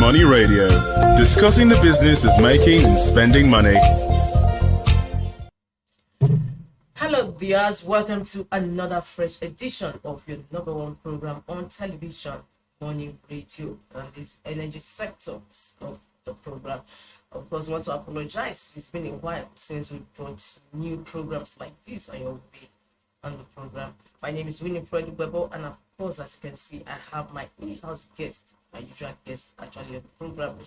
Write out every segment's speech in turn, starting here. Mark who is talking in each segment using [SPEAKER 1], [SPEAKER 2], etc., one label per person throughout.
[SPEAKER 1] Money Radio, discussing the business of making and spending money.
[SPEAKER 2] Hello viewers, welcome to another fresh edition of your number one program on television, Money Radio, and this energy sectors of the program. Of course, we want to apologize. It's been a while since we brought new programs like this on your way on the program. My name is Winifred Webo, and of course, as you can see, I have my in-house guest. My usual guest actually of the program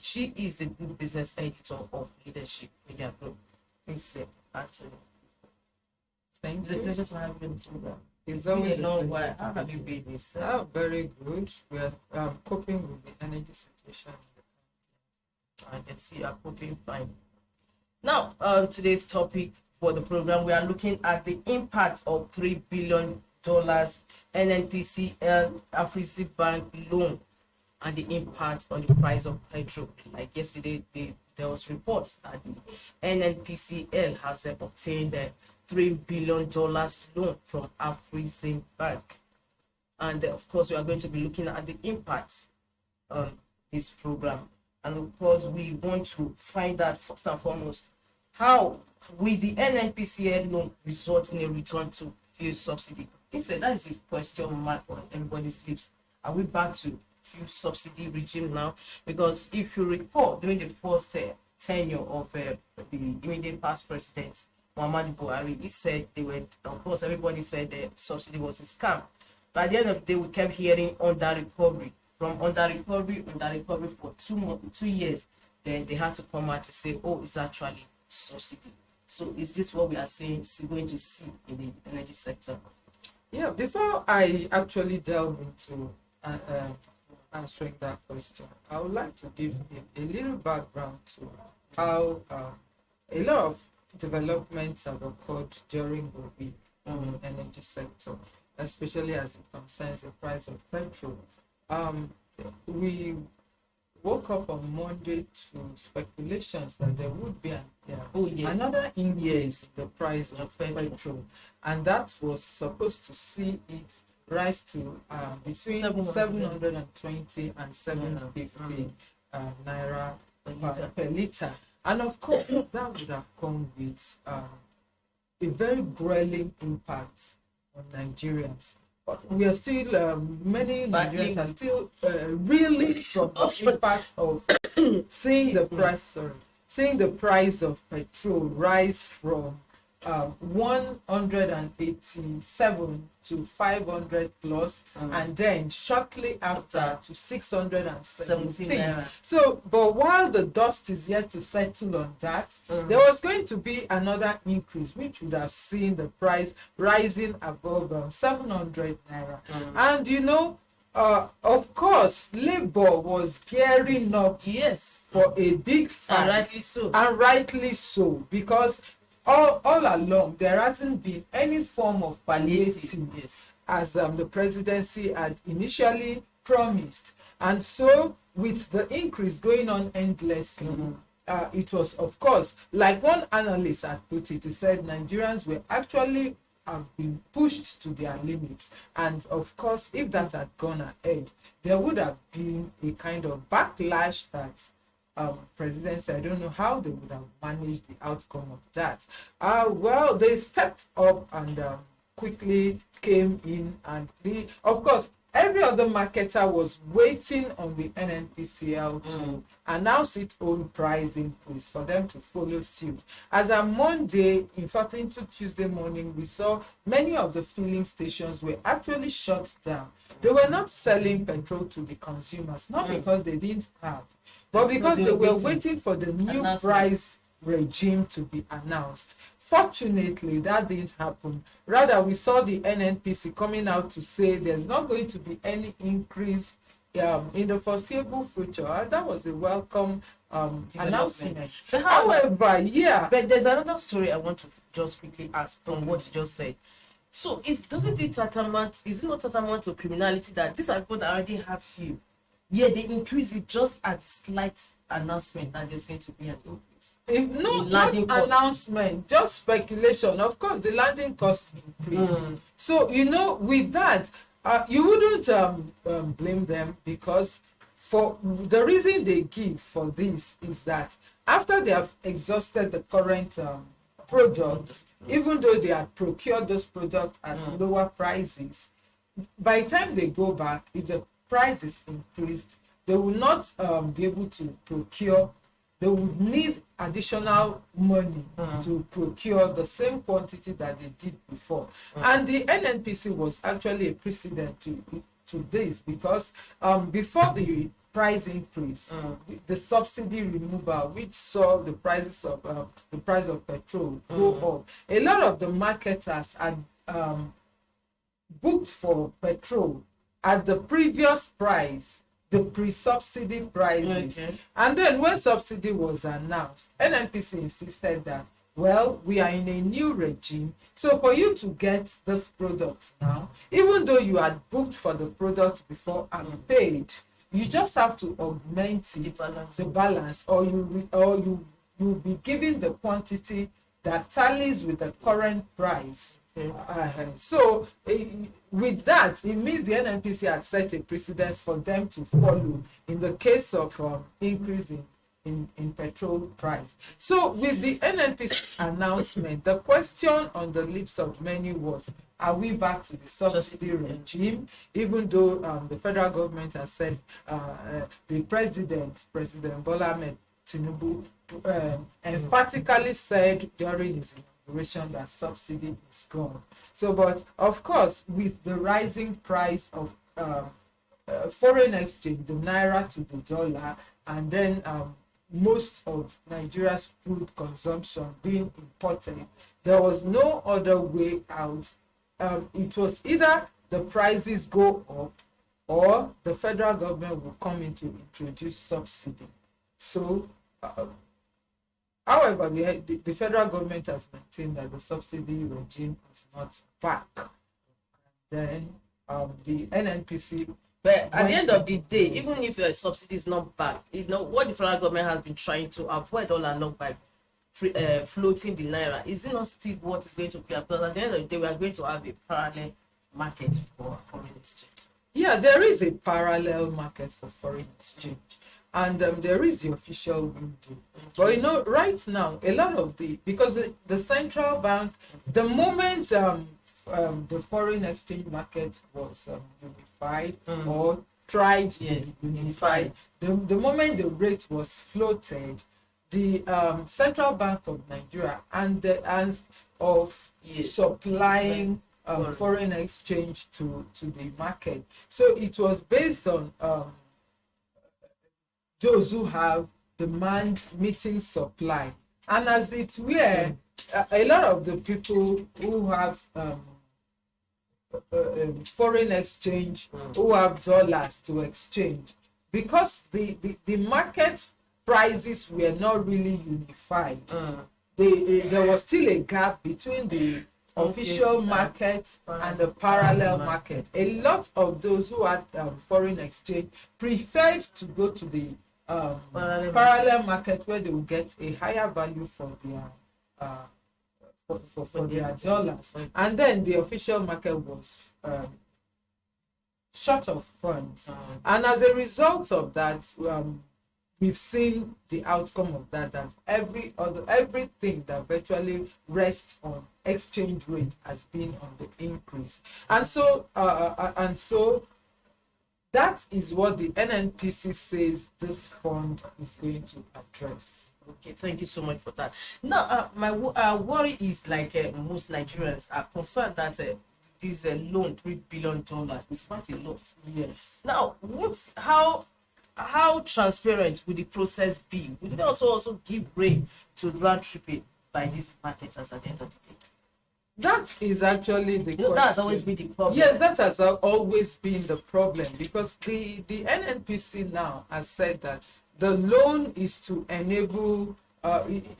[SPEAKER 2] she is the good business editor of Leadership Media Group. Please, Anthony. It's a pleasure to have you on the program.
[SPEAKER 3] It's always
[SPEAKER 2] a long while. How have you been?
[SPEAKER 3] Very good. We are coping with the energy situation.
[SPEAKER 2] I can see you are coping fine. Now, today's topic for the program, we are looking at the impact of $3 billion NNPCL Afreximbank loan and the impact on the price of petrol. Like yesterday, there was reports that the NNPCL has obtained a $3 billion loan from Afreximbank. And of course, we are going to be looking at the impact on this program. And of course, we want to find out first and foremost, how will the NNPCL loan result in a return to fuel subsidy? He said that is his question mark on everybody's lips. Are we back to fuel subsidy regime now? Because if you recall, during the first tenure of the immediate past president, Muhammadu Buhari, he said they were, of course, everybody said the subsidy was a scam. But at the end of the day, we kept hearing under recovery. From under recovery for 2 years. Then they had to come out to say, oh, it's actually subsidy. So is this what we are saying going to see in the energy sector?
[SPEAKER 3] Yeah, before I actually delve into answering that question, I would like to give a little background to how a lot of developments have occurred during the week in the energy sector, especially as it concerns the price of petrol. We woke up on Monday to speculations that there would be another increase in the price of petrol, and that was supposed to see it rise to between 720 and 750 naira per liter. And of course, that would have come with a very grueling impact on Nigerians. But we are still, many Nigerians are still reeling from the impact of seeing the price of petrol rise from 187 to 500 plus, and then shortly after to 617. So, but while the dust is yet to settle on that, there was going to be another increase, which would have seen the price rising above 700 naira. And you know, of course, Labour was gearing up for a big fight, and rightly so, because all along there hasn't been any form of palliative, as the presidency had initially promised. And so with the increase going on endlessly, it was, of course, like one analyst had put it, he said Nigerians were actually have been pushed to their limits. And of course, if that had gone ahead, there would have been a kind of backlash that presidency, I don't know how they would have managed the outcome of that. Well, they stepped up and quickly came in, and of course, every other marketer was waiting on the NNPCL to announce its own price increase for them to follow suit. As on Monday, in fact, into Tuesday morning, we saw many of the filling stations were actually shut down. They were not selling petrol to the consumers, not because they didn't have, but because they were waiting for the new price regime to be announced. Fortunately, that didn't happen. Rather, we saw the NNPC coming out to say there's not going to be any increase in the foreseeable future. And that was a welcome announcement. However,
[SPEAKER 2] but there's another story I want to just quickly ask from what you just said. So is it not tantamount to criminality that these are people that already have few? Yeah, they increase it just at slight announcement that there's going to be an increase.
[SPEAKER 3] If not announcement, just speculation. Of course, the landing cost increased. So with that, you wouldn't blame them, because for the reason they give for this is that after they have exhausted the current products, even though they had procured those products at lower prices, by the time they go back, if the price is increased, they will not be able to procure. They would need additional money to procure the same quantity that they did before. And the NNPC was actually a precedent to this, because before the price increase, the subsidy removal, which saw the price of petrol go up, a lot of the marketers had booked for petrol at the previous price, the pre-subsidy prices. And then when subsidy was announced, NNPC insisted that, well, we are in a new regime, so for you to get this product now, even though you had booked for the product before and paid, you just have to augment the balance, or you'll be given the quantity that tallies with the current price. So with that, it means the NNPC had set a precedence for them to follow in the case of increase in petrol price. So with the NNPC announcement, the question on the lips of many was, are we back to the subsidy regime? Even though the federal government has said, the President Bola Ahmed Tinubu emphatically said during his inauguration that subsidy is gone. So, but of course, with the rising price of foreign exchange, the naira to the dollar, and then most of Nigeria's food consumption being imported, there was no other way out. It was either the prices go up or the federal government will come in to introduce subsidy. So, however, the federal government has maintained that the subsidy regime is not back. Then the NNPC.
[SPEAKER 2] But at the end of the day, even if your subsidy is not back, what the federal government has been trying to avoid all along by floating the naira, is it not still what is going to be? Because at the end of the day, we are going to have a parallel market for foreign exchange.
[SPEAKER 3] Yeah, there is a parallel market for foreign exchange. And there is the official window. But right now, a lot of because the central bank, the moment the foreign exchange market was unified or tried to be unified, the moment the rate was floated, the Central Bank of Nigeria and the hands of supplying foreign exchange to the market. So it was based on those who have demand meeting supply, and as it were, a lot of the people who have foreign exchange, who have dollars to exchange, because the market prices were not really unified. There was still a gap between the official market and the parallel market. A lot of those who had foreign exchange preferred to go to the parallel market, where they will get a higher value for their dollars. And then the official market was short of funds. And as a result of that, we've seen the outcome of that everything that virtually rests on exchange rate has been on the increase. And so that is what the NNPC says this fund is going to address.
[SPEAKER 2] Okay, thank you so much for that. Now, my worry is most Nigerians are concerned that this loan $3 billion is quite a lot.
[SPEAKER 3] Yes.
[SPEAKER 2] Now, how how transparent would the process be? Would it also give way to round tripping by these marketers at the end of the day?
[SPEAKER 3] That is actually the question.
[SPEAKER 2] That's always been the problem.
[SPEAKER 3] Yes, that has always been the problem, because the NNPC now has said that the loan is to enable,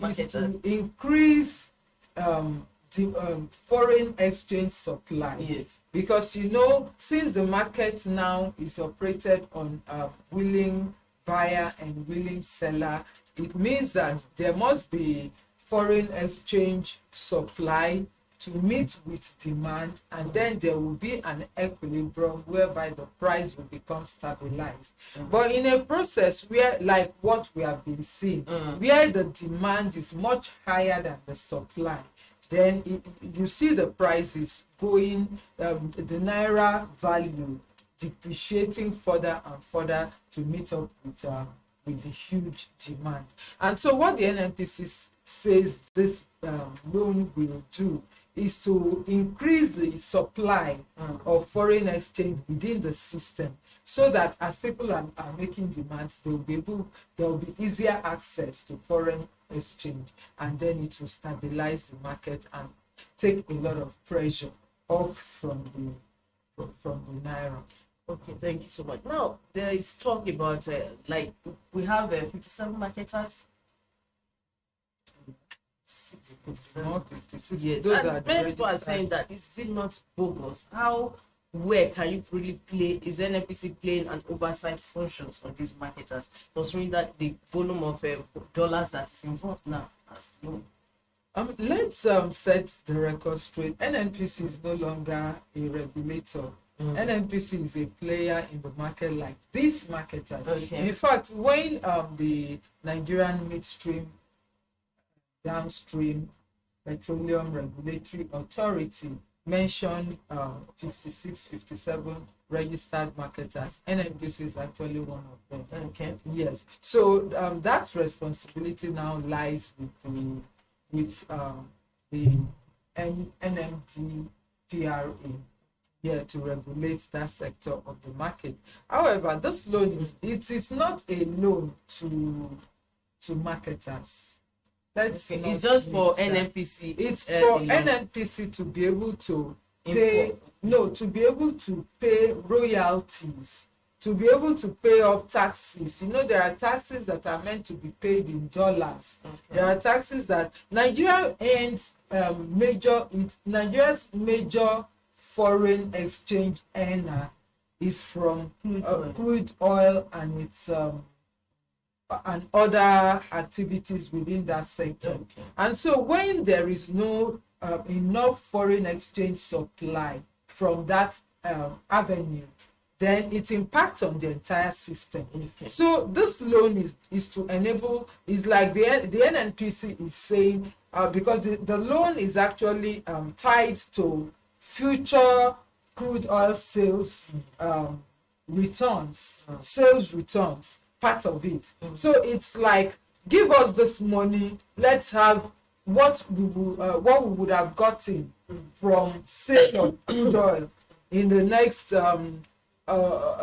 [SPEAKER 3] is to increase the foreign exchange supply.
[SPEAKER 2] Yes.
[SPEAKER 3] Because since the market now is operated on willing buyer and willing seller, it means that there must be foreign exchange supply to meet with demand, and then there will be an equilibrium whereby the price will become stabilized. But in a process where, like what we have been seeing, where the demand is much higher than the supply, then you see the prices going, the naira value depreciating further and further to meet up with the huge demand. And so what the NNPC says this loan will do is to increase the supply of foreign exchange within the system, so that as people are making demands, there will be easier access to foreign exchange, and then it will stabilize the market and take a lot of pressure off from the naira.
[SPEAKER 2] Okay, thank you so much. Now, there is talk about, like, we have 57 marketers. 57.
[SPEAKER 3] 56.
[SPEAKER 2] Yes,
[SPEAKER 3] Those
[SPEAKER 2] and
[SPEAKER 3] are the
[SPEAKER 2] many people are
[SPEAKER 3] registered.
[SPEAKER 2] saying that it's still not bogus. Where can you really play? Is NNPC playing an oversight functions on these marketers, considering that the volume of dollars that is involved now has low?
[SPEAKER 3] Let's set the record straight. NNPC is no longer a regulator. NNPC is a player in the market like these marketers.
[SPEAKER 2] Okay.
[SPEAKER 3] In fact, when the Nigerian midstream, downstream petroleum regulatory authority mentioned 56, 57 registered marketers, NNPC is actually one of them.
[SPEAKER 2] Okay.
[SPEAKER 3] Yes. So that responsibility now lies with the NNPCL here to regulate that sector of the market. However, this loan is not a loan to marketers.
[SPEAKER 2] It's just for NNPC.
[SPEAKER 3] It's for NNPC to be able to pay, to be able to pay royalties, to be able to pay off taxes. There are taxes that are meant to be paid in dollars. Okay. There are taxes that Nigeria earns Nigeria's major foreign exchange earner is from crude oil and its and other activities within that sector. Okay. And so when there is no enough foreign exchange supply from that avenue, then it impacts on the entire system. Okay. So this loan is to enable, is like the NNPC is saying, because the loan is actually tied to future crude oil sales returns, sales returns, part of it. So it's like, give us this money, let's have what we would have gotten from sale of crude oil in the next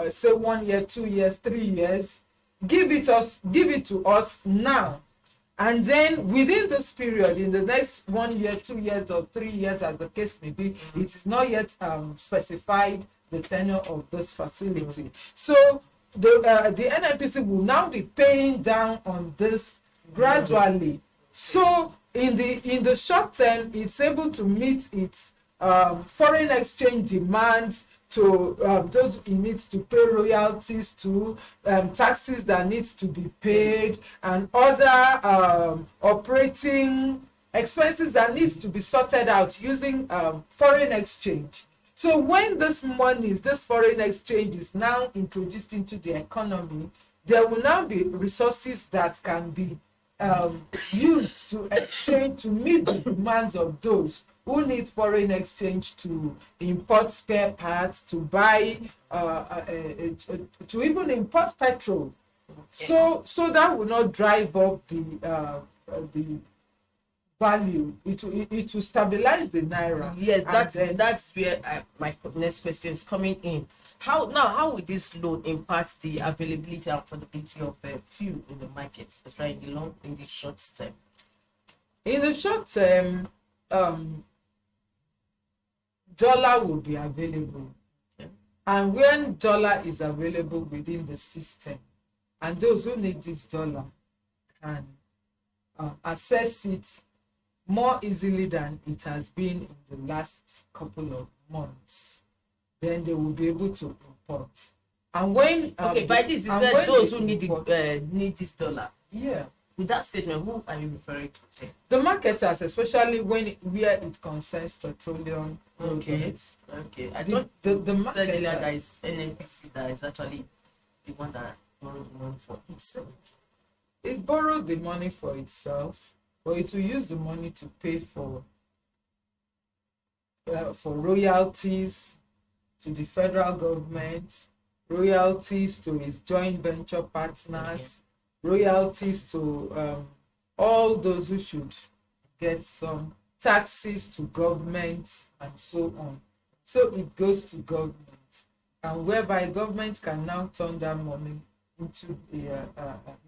[SPEAKER 3] say 1 year, 2 years, 3 years. Give it to us now, and then within this period, in the next 1 year, 2 years, or 3 years, as the case may be, it is not yet specified the tenure of this facility. So the NNPC will now be paying down on this gradually. So in the short term, it's able to meet its foreign exchange demands, to those it needs to pay royalties to, taxes that needs to be paid, and other operating expenses that needs to be sorted out using foreign exchange. So when this foreign exchange is now introduced into the economy, there will now be resources that can be used to exchange, to meet the demands of those who need foreign exchange to import spare parts, to buy, to even import petrol. So that will not drive up the value. It will stabilize the naira.
[SPEAKER 2] Yes, that's where my next question is coming in. How will this loan impact the availability and affordability of fuel in the market, especially in the short term?
[SPEAKER 3] In the short term, dollar will be available.
[SPEAKER 2] Okay.
[SPEAKER 3] And when dollar is available within the system, and those who need this dollar can access it more easily than it has been in the last couple of months, then they will be able to import. And when
[SPEAKER 2] by this you said those who need this dollar.
[SPEAKER 3] Yeah.
[SPEAKER 2] With that statement, who are you referring to?
[SPEAKER 3] The marketers, especially where it concerns petroleum.
[SPEAKER 2] Okay. I thought
[SPEAKER 3] the marketers
[SPEAKER 2] said earlier that is NNPC that is actually the one that borrowed the money for itself.
[SPEAKER 3] It borrowed the money for itself, but it will use the money to pay for royalties to the federal government, royalties to its joint venture partners, royalties to all those who should get some, taxes to government, and so on. So it goes to government, and whereby government can now turn that money into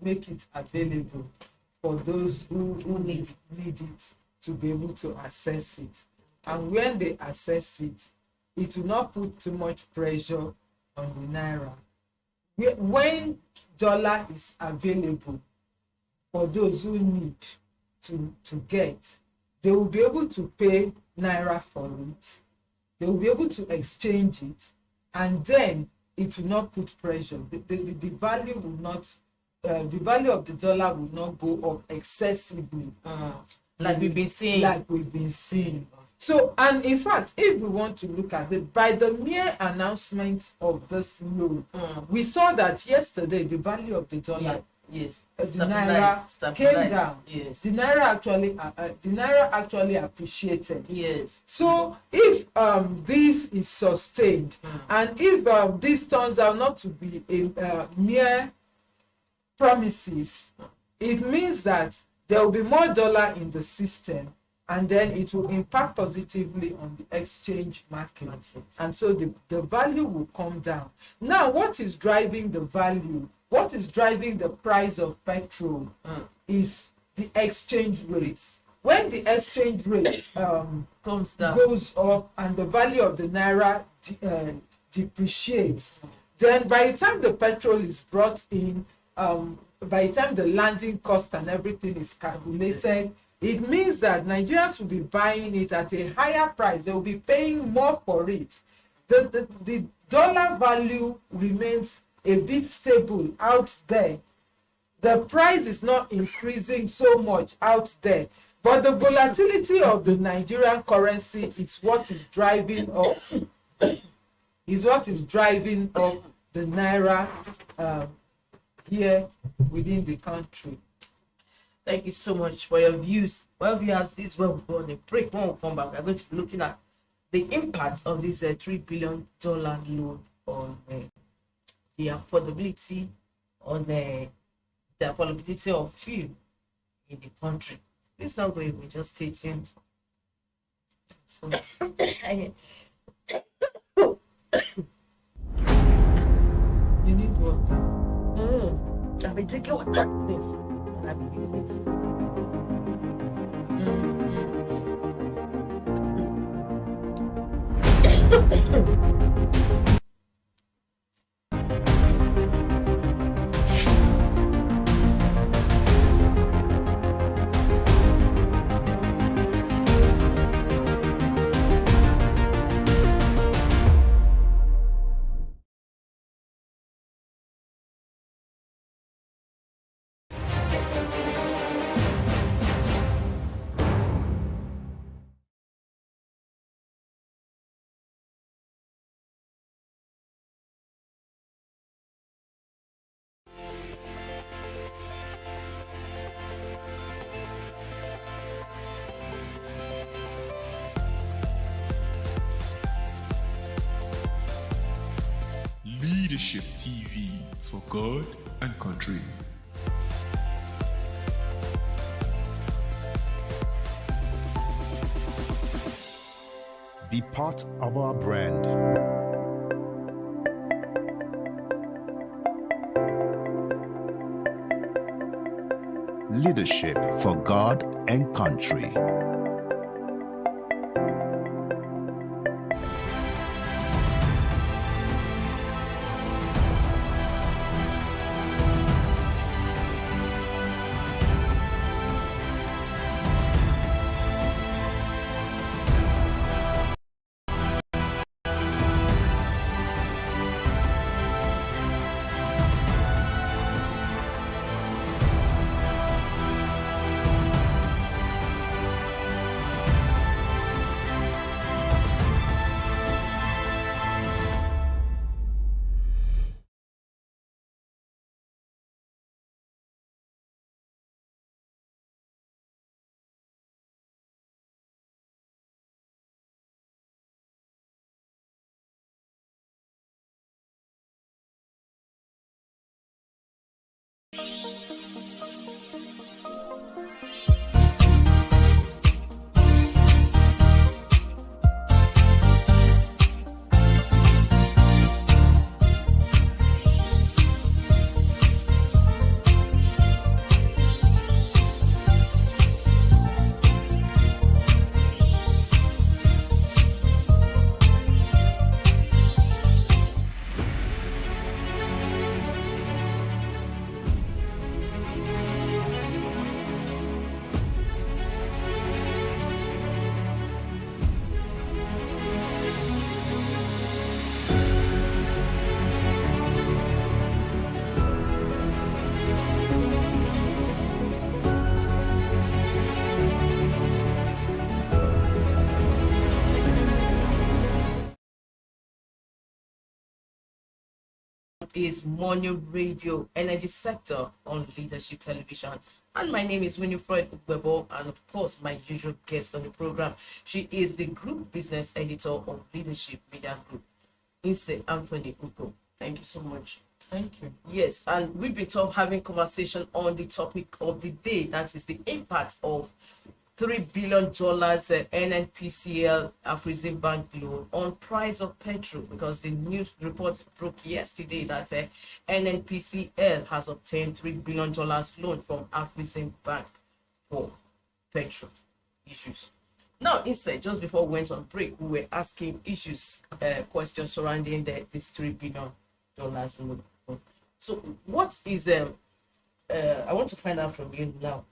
[SPEAKER 3] make it available for those who need it to be able to access it. And when they access it, it will not put too much pressure on the naira. When dollar is available for those who need to get, they will be able to pay naira for it. They will be able to exchange it, and then it will not put pressure. The value will not, the value of the dollar will not go up excessively,
[SPEAKER 2] like we've been seeing.
[SPEAKER 3] So, and in fact, if we want to look at it, by the mere announcement of this loan, we saw that yesterday the value of the dollar, the naira came down.
[SPEAKER 2] Yes.
[SPEAKER 3] The naira actually appreciated.
[SPEAKER 2] Yes.
[SPEAKER 3] So if this is sustained, and if this turns out not to be a mere promises, it means that there will be more dollar in the system, and then it will impact positively on the exchange market. And so the value will come down. Now, what is driving the value? What is driving the price of petrol is the exchange rate. When the exchange rate goes up and the value of the naira depreciates, then by the time the petrol is brought in, by the time the landing cost and everything is calculated, it means that Nigerians will be buying it at a higher price. They will be paying more for it. The dollar value remains a bit stable out there. The price is not increasing so much out there. But the volatility of the Nigerian currency is what is driving up the naira here within the country.
[SPEAKER 2] Thank you so much for your views. Well, viewers, this is where we go on a break. When we come back, we're going to be looking at the impact of this $3 billion loan on the affordability, on the affordability of fuel in the country. Please don't go away, just stay tuned. So,
[SPEAKER 3] you need water.
[SPEAKER 2] I've been drinking water since. I've been using it.
[SPEAKER 1] Leadership TV for God and country.
[SPEAKER 4] part of our brand. Leadership for God and country.
[SPEAKER 2] Is Money Radio Energy Sector on Leadership Television. And my name is Winifred Ugbebo, and of course, my usual guest on the program. She is the Group Business Editor of Leadership Media Group, Inse Anthony Ugo. Thank you so much.
[SPEAKER 3] Thank you.
[SPEAKER 2] Yes, and we've been having conversation on the topic of the day, that is the impact of $3 billion NNPCL Afreximbank loan on price of petrol, because the news report broke yesterday that NNPCL has obtained $3 billion loan from Afreximbank for petrol issues. Now, instead, just before we went on break, we were asking questions surrounding this $3 billion loan. So, what is I want to find out from you now.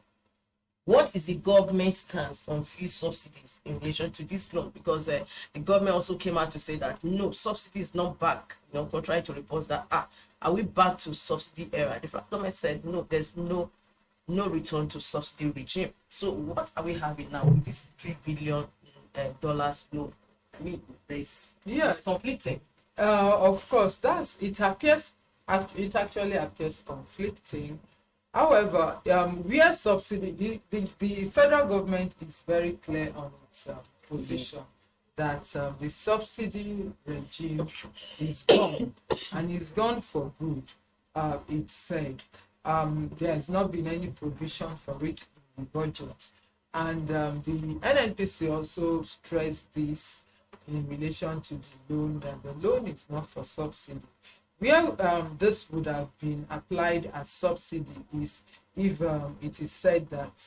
[SPEAKER 2] What is the government stance on fuel subsidies in relation to this loan? Because the government also came out to say that no, subsidy is not back. Contrary to reports that are we back to subsidy era? The government said no, there's no return to subsidy regime. So what are we having now with this $3 billion loan? I mean, it's conflicting.
[SPEAKER 3] Of course, it actually appears conflicting. However, where subsidy, the federal government is very clear on its position that the subsidy regime is gone, and is gone for good. It said there has not been any provision for it in the budget, and the NNPC also stressed this in relation to the loan, that the loan is not for subsidy. Where this would have been applied as subsidy is if it is said that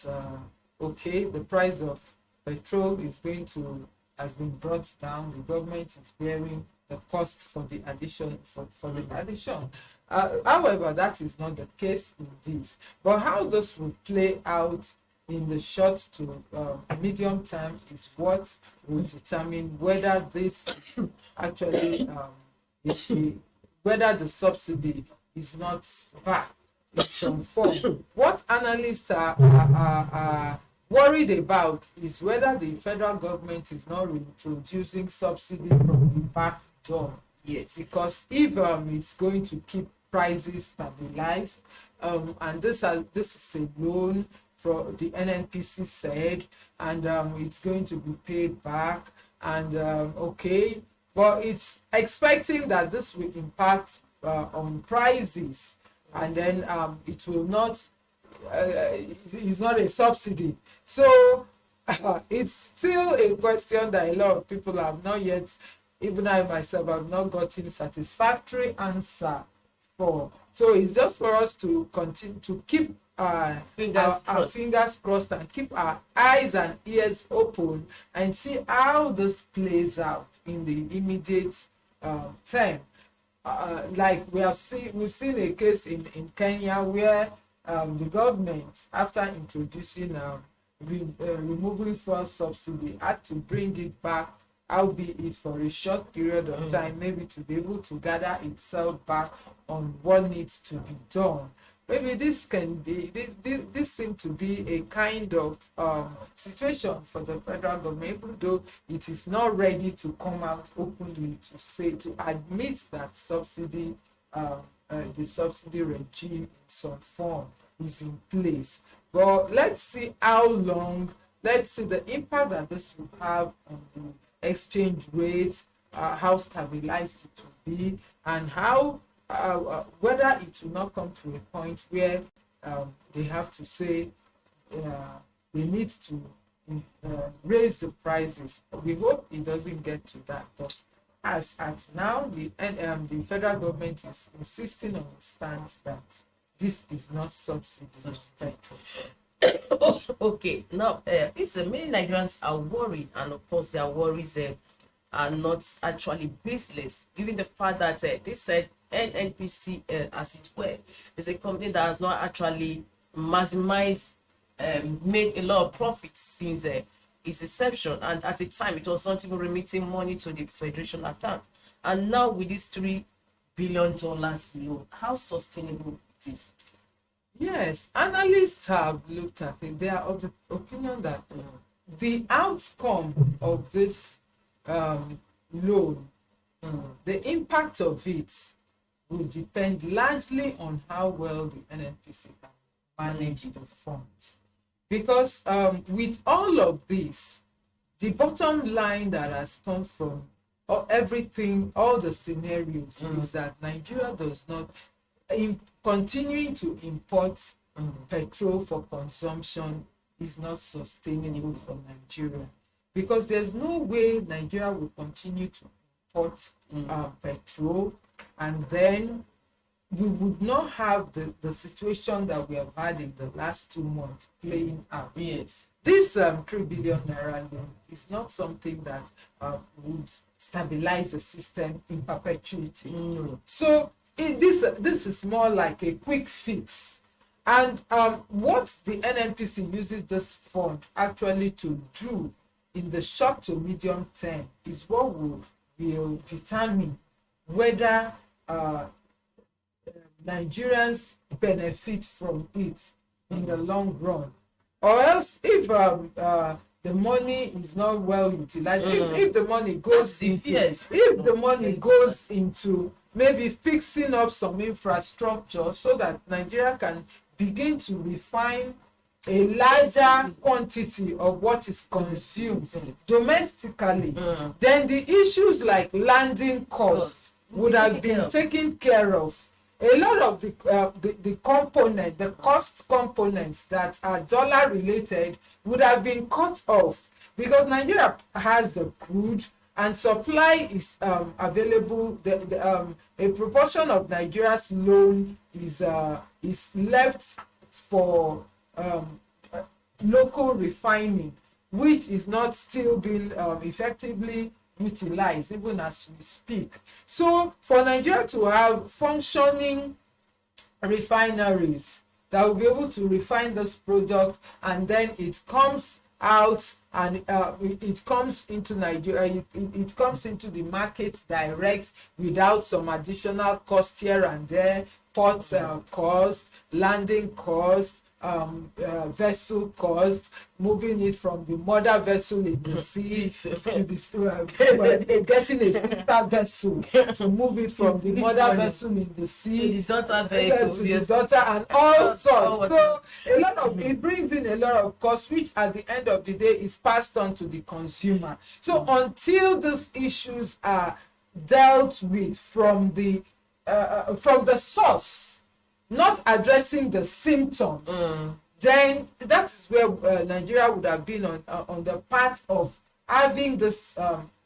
[SPEAKER 3] the price of petrol has been brought down, the government is bearing the cost for the addition however, that is not the case in this. But how this will play out in the short to medium term is what will determine whether this actually whether the subsidy is not back in some form. What analysts are worried about is whether the federal government is not reintroducing subsidy from the back door.
[SPEAKER 2] Yes.
[SPEAKER 3] Because if it's going to keep prices stabilized, and this is a loan for the NNPC said, and it's going to be paid back, and but it's expecting that this will impact on prices, and then it will not. It's not a subsidy. So it's still a question that a lot of people have not yet, even I myself have not gotten satisfactory answer for. So it's just for us to continue to keep our fingers crossed and keep our eyes and ears open and see how this plays out in the immediate term. Like we've seen a case in Kenya where the government, after introducing removing fuel subsidy, had to bring it back, albeit for a short period of time, maybe to be able to gather itself back on what needs to be done. Maybe this seems to be a kind of situation for the federal government, even though it is not ready to come out openly to admit that the subsidy regime in some form is in place. But let's see how long, let's see the impact that this will have on the exchange rate, how stabilized it will be, and how whether it will not come to a point where they have to say they need to raise the prices. We hope it doesn't get to that, but as at now, the federal government is insisting on the stance that this is not subsidy.
[SPEAKER 2] Okay, now it's many Nigerians are worried, and of course their worries are not actually baseless, given the fact that they said NNPCL, as it were, is a company that has not actually maximized, made a lot of profits since its inception, and at the time it was not even remitting money to the federation account. And now with this $3 billion loan, how sustainable it is?
[SPEAKER 3] Yes, analysts have looked at it. They are of the opinion that the outcome of this loan, the impact of it will depend largely on how well the NNPC can manage the funds. Because with all of this, the bottom line that has come from everything, all the scenarios, is that Nigeria does not, continuing to import petrol for consumption is not sustainable for Nigeria. Because there's no way Nigeria will continue to import petrol, and then we would not have the situation that we have had in the last 2 months playing out.
[SPEAKER 2] Yes.
[SPEAKER 3] This 3 billion naira loan is not something that would stabilize the system in perpetuity. So this is more like a quick fix. And what the NNPC uses this fund actually to do in the short to medium term is what will determine whether Nigerians benefit from it in the long run, or else if the money is not well utilized, if the money goes into maybe fixing up some infrastructure so that Nigeria can begin to refine a larger quantity of what is consumed domestically, then the issues like landing costs would have been taken care of. A lot of the cost components that are dollar related would have been cut off, because Nigeria has the crude and supply is available. A proportion of Nigeria's loan is left for local refining, which is not still being effectively utilized even as we speak. So for Nigeria to have functioning refineries that will be able to refine this product, and then it comes out and it comes into Nigeria, it comes into the market direct without some additional cost here and there, port cost, landing cost, vessel cost, moving it from the mother vessel in the sea to the getting a sister vessel to move it from the mother vessel in the sea
[SPEAKER 2] to the daughter vehicle,
[SPEAKER 3] to the daughter, and all sorts. So a lot of it brings in a lot of cost, which at the end of the day is passed on to the consumer. So until these issues are dealt with from the source, not addressing the symptoms, then that is where Nigeria would have been on the path of having this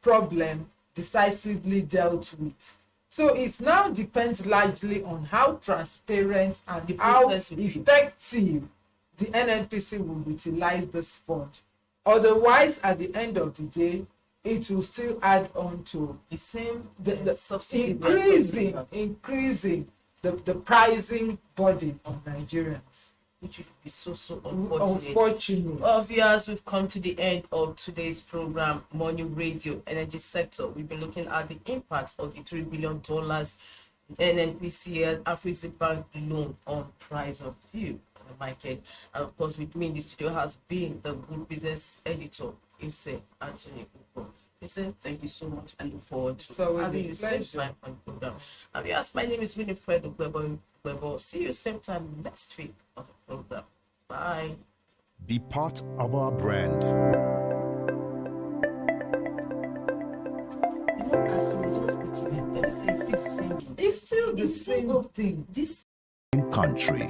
[SPEAKER 3] problem decisively dealt with. So it now depends largely on how transparent and how effective the NNPC will utilize this fund. Otherwise, at the end of the day, it will still add on to
[SPEAKER 2] the same
[SPEAKER 3] increasing the pricing burden on Nigerians,
[SPEAKER 2] which would be so
[SPEAKER 3] unfortunate.
[SPEAKER 2] Well, viewers, we've come to the end of today's program, Money Radio, Energy Sector. We've been looking at the impact of the $3 billion NNPCL Afreximbank loan on price of fuel on the market. And of course, with me in the studio has been the Good Business Editor, Anthony Uko. Listen, thank you so much. I look forward to having you same time on the program. And yes, my name is Winifred Webo. See you same time next week on the program. Bye.
[SPEAKER 4] Be part of our brand.
[SPEAKER 2] As we just put it in, let me say it's still the same thing.
[SPEAKER 3] It's still the same thing.
[SPEAKER 2] This
[SPEAKER 4] Country.